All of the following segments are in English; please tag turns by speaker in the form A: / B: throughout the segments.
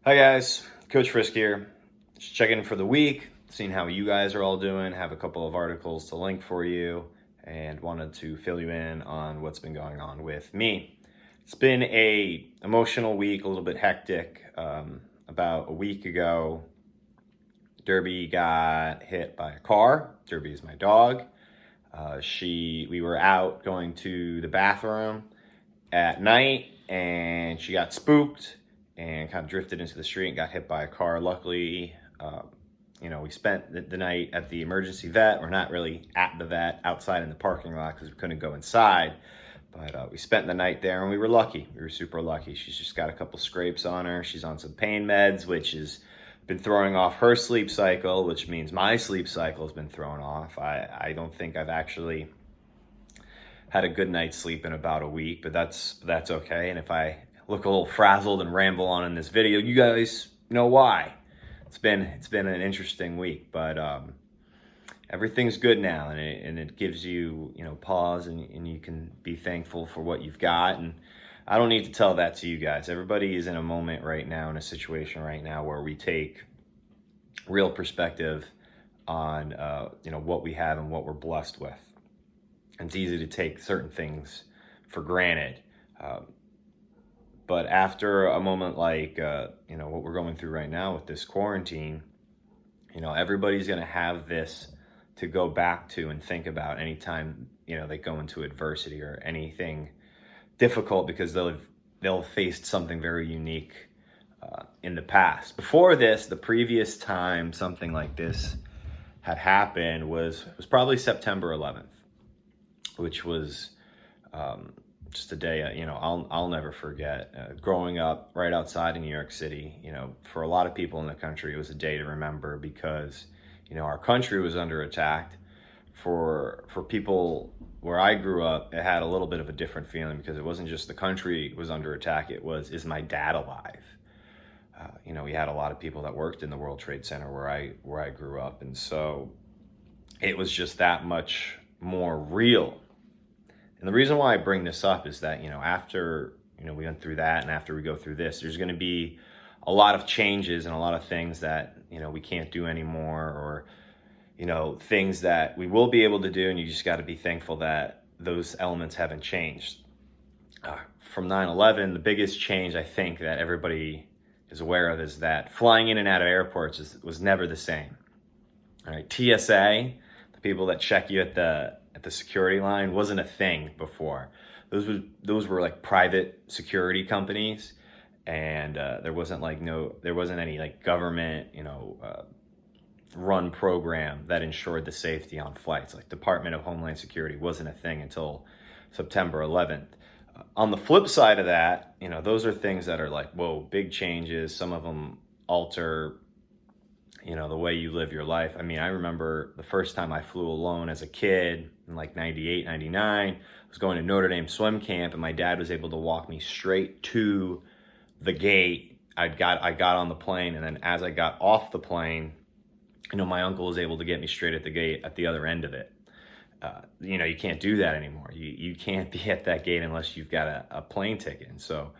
A: Hi guys, Coach Frisk here. Just checking in for the week, seeing how you guys are all doing. Have a couple of articles to link for you and wanted to fill you in on what's been going on with me. It's been a emotional week, a little bit hectic. About a week ago, Derby got hit by a car. Derby is my dog. We were out going to the bathroom at night and she got spooked and kind of drifted into the street and got hit by a car. Luckily, we spent the night at the emergency vet, or not really at the vet, outside in the parking lot because we couldn't go inside. But we spent the night there and we were lucky. We were super lucky. She's just got a couple scrapes on her. She's on some pain meds, which has been throwing off her sleep cycle, which means my sleep cycle has been thrown off. I don't think I've actually had a good night's sleep in about a week, but that's okay. And if I look a little frazzled and ramble on in this video, you guys know why. It's been an interesting week, but everything's good now, and it gives you pause, and you can be thankful for what you've got. And I don't need to tell that to you guys. Everybody is in a moment right now, in a situation right now where we take real perspective on what we have and what we're blessed with. And it's easy to take certain things for granted. But after a moment like, what we're going through right now with this quarantine, everybody's going to have this to go back to and think about anytime, they go into adversity or anything difficult, because they'll faced something very unique in the past. Before this, the previous time something like this had happened was probably September 11th, which was just a day, I'll never forget. Growing up right outside of New York City, for a lot of people in the country, it was a day to remember because, our country was under attack. For people where I grew up, it had a little bit of a different feeling because it wasn't just the country was under attack. It was, is my dad alive? We had a lot of people that worked in the World Trade Center where I grew up. And so it was just that much more real. And the reason why I bring this up is that, after, we went through that, and after we go through this, there's going to be a lot of changes and a lot of things that, we can't do anymore, or, things that we will be able to do. And you just got to be thankful that those elements haven't changed. From 9/11, the biggest change I think that everybody is aware of is that flying in and out of airports was never the same. All right, TSA, the people that check you at the security line, wasn't a thing before. Those were like private security companies, and there wasn't any like government run program that ensured the safety on flights. Like Department of Homeland Security wasn't a thing until September 11th. On the flip side of that, those are things that are like, whoa, big changes. Some of them alter the way you live your life. I mean, I remember the first time I flew alone as a kid in like 98, 99, I was going to Notre Dame swim camp, and my dad was able to walk me straight to the gate. I got on the plane, and then as I got off the plane, my uncle was able to get me straight at the gate at the other end of it. You can't do that anymore. You can't be at that gate unless you've got a plane ticket. And so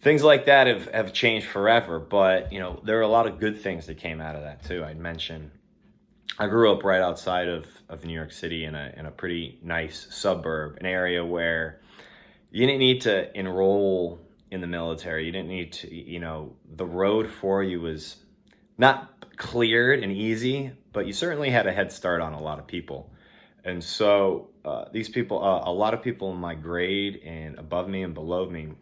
A: things like that have changed forever, but there are a lot of good things that came out of that too. I'd mentioned I grew up right outside of New York City in a pretty nice suburb, an area where you didn't need to enroll in the military. You didn't need to, the road for you was not cleared and easy, but you certainly had a head start on a lot of people. And so these people, a lot of people in my grade and above me and below me,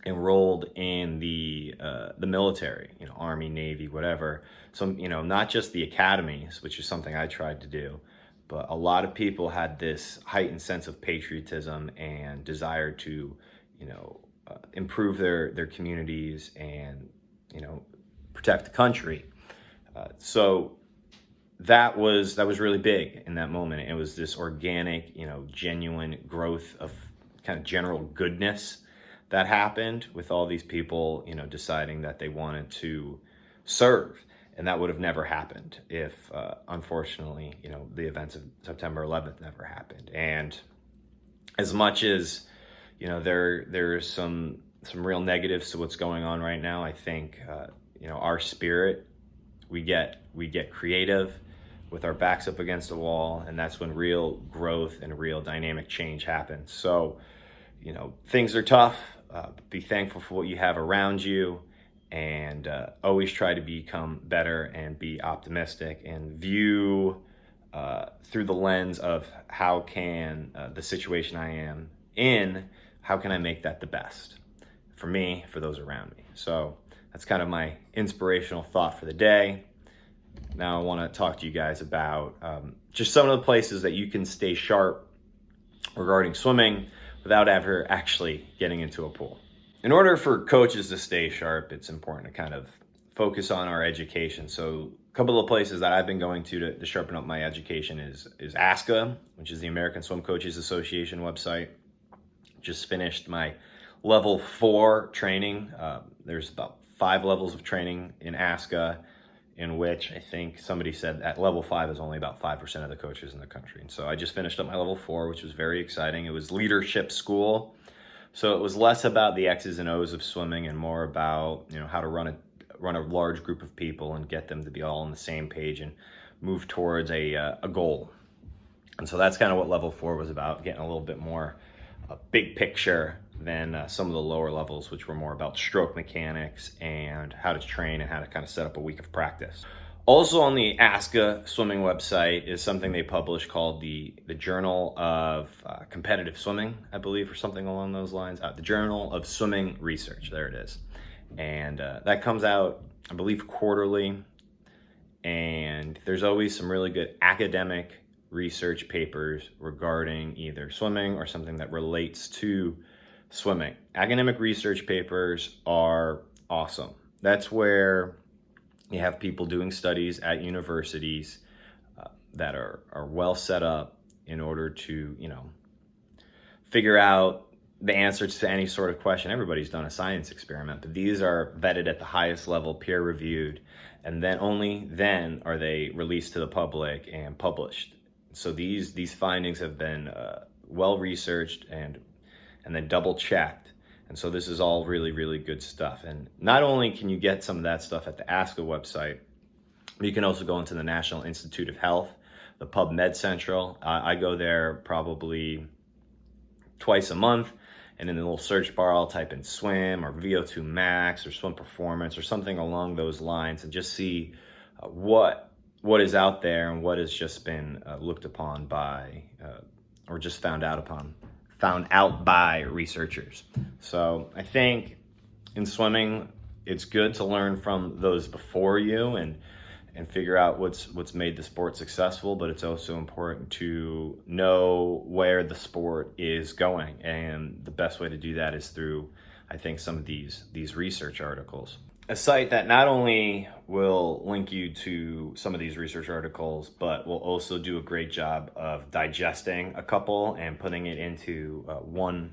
A: enrolled in the military, Army, Navy, whatever. So, not just the academies, which is something I tried to do, but a lot of people had this heightened sense of patriotism and desire to, improve their communities and, protect the country. So that was really big in that moment. It was this organic, genuine growth of kind of general goodness that happened with all these people, deciding that they wanted to serve. And that would have never happened if, unfortunately, the events of September 11th never happened. And as much as, there's some some real negatives to what's going on right now. I think our spirit, we get creative with our backs up against the wall, and that's when real growth and real dynamic change happens. So things are tough. Be thankful for what you have around you, and always try to become better and be optimistic and view through the lens of how can the situation I am in, how can I make that the best for me, for those around me. So that's kind of my inspirational thought for the day. Now I want to talk to you guys about just some of the places that you can stay sharp regarding swimming without ever actually getting into a pool. In order for coaches to stay sharp, it's important to kind of focus on our education. So a couple of places that I've been going to sharpen up my education is ASCA, which is the American Swim Coaches Association website. Just finished my level 4 training. There's about 5 levels of training in ASCA, in which I think somebody said at level 5 is only about 5% of the coaches in the country. And so I just finished up my level 4, which was very exciting. It was leadership school. So it was less about the X's and O's of swimming and more about, how to run a large group of people and get them to be all on the same page and move towards a goal. And so that's kind of what level 4 was about, getting a little bit more big picture than some of the lower levels, which were more about stroke mechanics and how to train and how to kind of set up a week of practice. Also on the ASCA swimming website is something they publish called the Journal of Competitive Swimming, I believe, or something along those lines. The Journal of Swimming Research, there it is. And that comes out, I believe, quarterly. And there's always some really good academic research papers regarding either swimming or something that relates to swimming. Academic research papers are awesome. That's where you have people doing studies at universities that are well set up in order to, figure out the answers to any sort of question. Everybody's done a science experiment, but these are vetted at the highest level, peer reviewed, and then only then are they released to the public and published. So these findings have been well researched and then double checked. And so this is all really, really good stuff. And not only can you get some of that stuff at the ASCA website, but you can also go into the National Institute of Health, the PubMed Central. I go there probably twice a month. And in the little search bar, I'll type in swim or VO2 max or swim performance or something along those lines and just see what is out there and what has just been looked upon by or just found out by researchers. So I think in swimming, it's good to learn from those before you and figure out what's made the sport successful, but it's also important to know where the sport is going. And the best way to do that is through, I think, some of these research articles. A site that not only will link you to some of these research articles, but will also do a great job of digesting a couple and putting it into one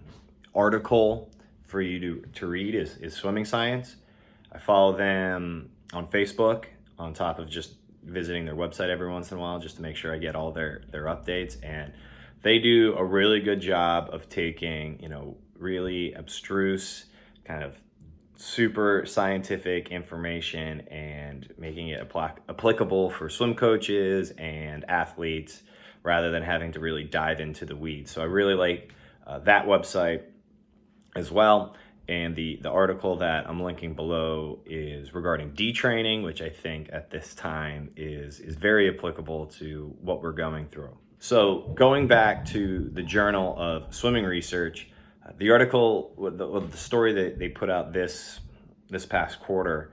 A: article for you to read is Swimming Science. I follow them on Facebook on top of just visiting their website every once in a while just to make sure I get all their updates. And they do a really good job of taking, really abstruse kind of super scientific information and making it applicable for swim coaches and athletes rather than having to really dive into the weeds. So I really like that website as well. And the article that I'm linking below is regarding detraining, which I think at this time is very applicable to what we're going through. So going back to the Journal of Swimming Research, the article, the story that they put out this past quarter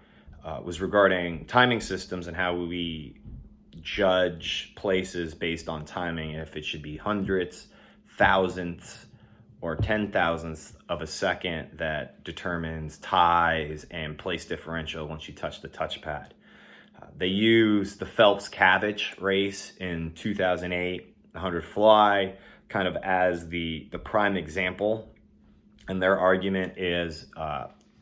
A: was regarding timing systems and how we judge places based on timing, if it should be hundredths, thousandths, or 10,000ths of a second that determines ties and place differential once you touch the touchpad. They use the Phelps-Cavich race in 2008, the 100 fly, kind of as the prime example. And their argument is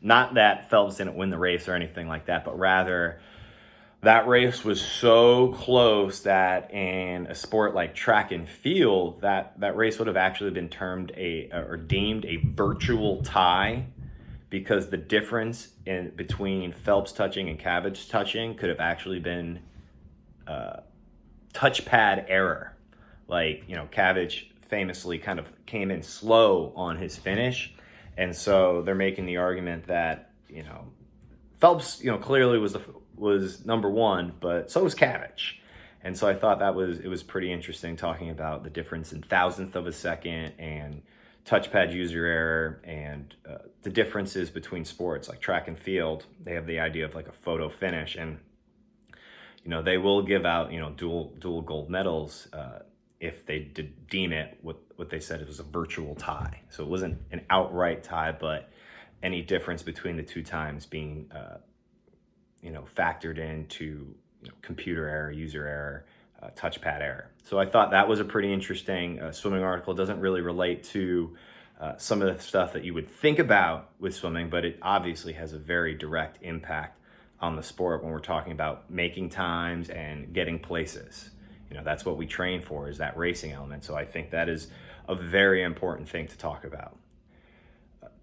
A: not that Phelps didn't win the race or anything like that, but rather that race was so close that in a sport like track and field, that race would have actually been termed deemed a virtual tie because the difference in between Phelps touching and Cabbage touching could have actually been touchpad error. Like, Cabbage famously kind of came in slow on his finish, and so they're making the argument that Phelps clearly was number one, but so was Cabbage. And so I thought it was pretty interesting talking about the difference in thousandth of a second and touchpad user error and the differences between sports like track and field. They have the idea of like a photo finish, and they will give out dual gold medals if they did deem it what they said it was a virtual tie. So it wasn't an outright tie, but any difference between the two times being factored into computer error, user error, touchpad error. So I thought that was a pretty interesting swimming article. It doesn't really relate to some of the stuff that you would think about with swimming, but it obviously has a very direct impact on the sport when we're talking about making times and getting places. That's what we train for, is that racing element. So I think that is a very important thing to talk about.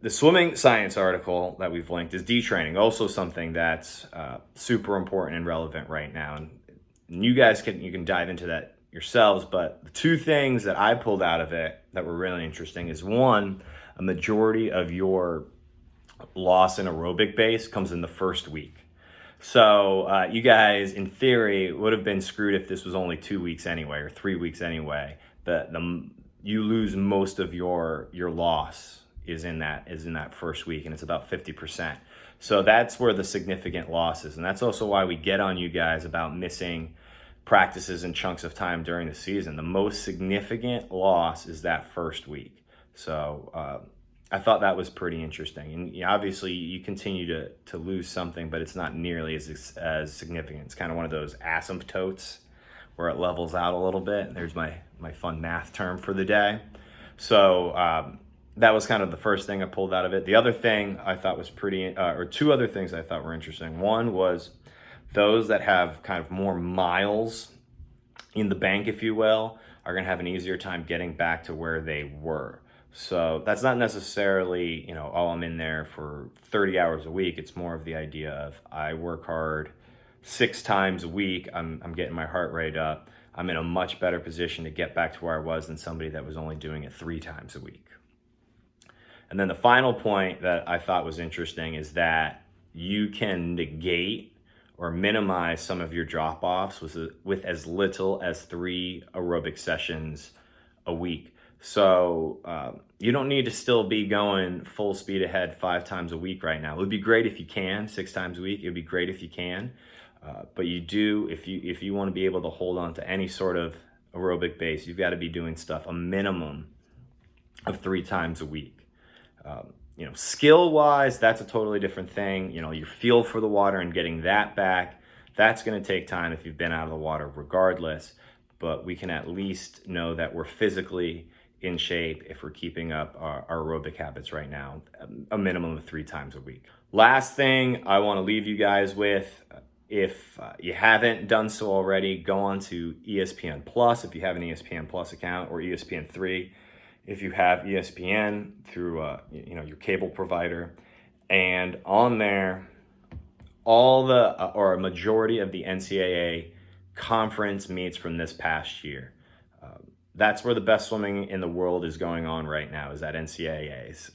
A: The swimming science article that we've linked is detraining, also something that's super important and relevant right now. And you guys can dive into that yourselves, but the two things that I pulled out of it that were really interesting is, one, a majority of your loss in aerobic base comes in the first week. So you guys, in theory, would have been screwed if this was only 2 weeks anyway, or 3 weeks anyway. You lose most of your loss is in that first week, and it's about 50%. So that's where the significant loss is, and that's also why we get on you guys about missing practices and chunks of time during the season. The most significant loss is that first week. So I thought that was pretty interesting. And obviously you continue to lose something, but it's not nearly as significant. It's kind of one of those asymptotes where it levels out a little bit. There's my fun math term for the day. So that was kind of the first thing I pulled out of it. The other thing I thought was or two other things I thought were interesting. One was those that have kind of more miles in the bank, if you will, are going to have an easier time getting back to where they were. So that's not necessarily, I'm in there for 30 hours a week. It's more of the idea of I work hard 6 times a week. I'm getting my heart rate up. I'm in a much better position to get back to where I was than somebody that was only doing it 3 times a week. And then the final point that I thought was interesting is that you can negate or minimize some of your drop-offs with as little as 3 aerobic sessions a week. So you don't need to still be going full speed ahead 5 times a week right now. It would be great if you can, 6 times a week. It would be great if you can. But you do, if you want to be able to hold on to any sort of aerobic base, you've got to be doing stuff a minimum of 3 times a week. Skill-wise, that's a totally different thing. Your feel for the water and getting that back, that's going to take time if you've been out of the water regardless. But we can at least know that we're physically in shape if we're keeping up our aerobic habits right now, a minimum of 3 times a week. Last thing I want to leave you guys with, if you haven't done so already, go on to ESPN Plus if you have an ESPN Plus account, or ESPN3 if you have ESPN through your cable provider. And on there, all or a majority of the NCAA conference meets from this past year. That's where the best swimming in the world is going on right now, is at NCAAs.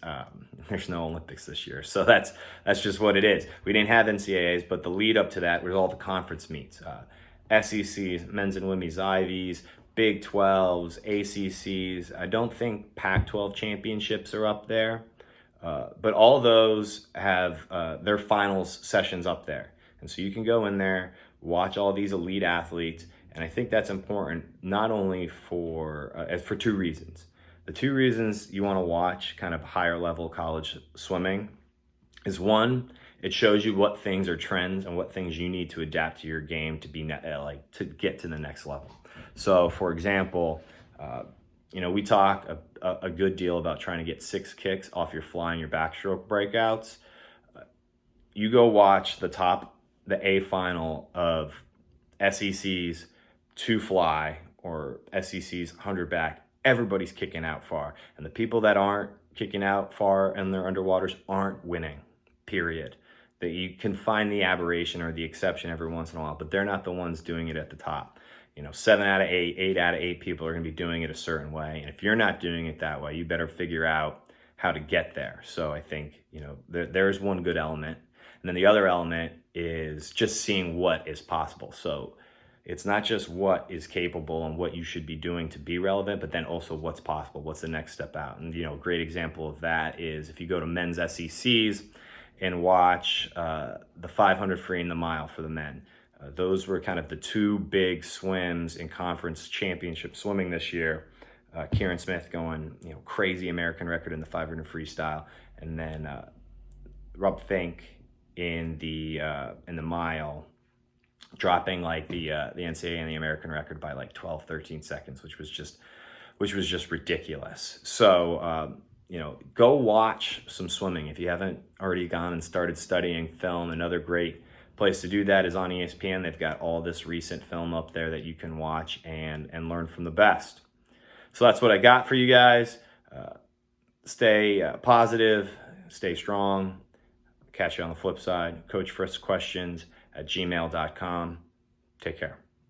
A: There's no Olympics this year, so that's just what it is. We didn't have NCAAs, but the lead up to that was all the conference meets. SECs, men's and women's Ivies, Big 12s, ACCs. I don't think Pac-12 championships are up there, but all those have their finals sessions up there. And so you can go in there, watch all these elite athletes, and I think that's important not only for 2 reasons. The 2 reasons you want to watch kind of higher level college swimming is, one, it shows you what things are trends and what things you need to adapt to your game to be to get to the next level. So, for example, we talk a good deal about trying to get 6 kicks off your fly and your backstroke breakouts. You go watch the A final of SEC's 2 fly or SEC's 100 back. Everybody's kicking out far, and the people that aren't kicking out far and they're underwaters aren't winning. period. That you can find the aberration or the exception every once in a while, but they're not the ones doing it at the top. 7 out of 8, 8 out of 8 people are going to be doing it a certain way. And if you're not doing it that way, you better figure out how to get there. So I think, there's one good element. And then the other element is just seeing what is possible. So it's not just what is capable and what you should be doing to be relevant, but then also what's possible. What's the next step out? And, a great example of that is if you go to men's SECs and watch the 500 free and the mile for the men. Those were kind of the two big swims in conference championship swimming this year. Kieran Smith going, crazy American record in the 500 freestyle, and then Rob Fink in the mile, dropping like the NCAA and the American record by like 12, 13 seconds, which was just ridiculous. So go watch some swimming if you haven't already gone and started studying film. Another great place to do that is on ESPN. They've got all this recent film up there that you can watch and learn from the best. So that's what I got for you guys. Stay positive, stay strong. Catch you on the flip side. coachfriskquestions@gmail.com. Take care.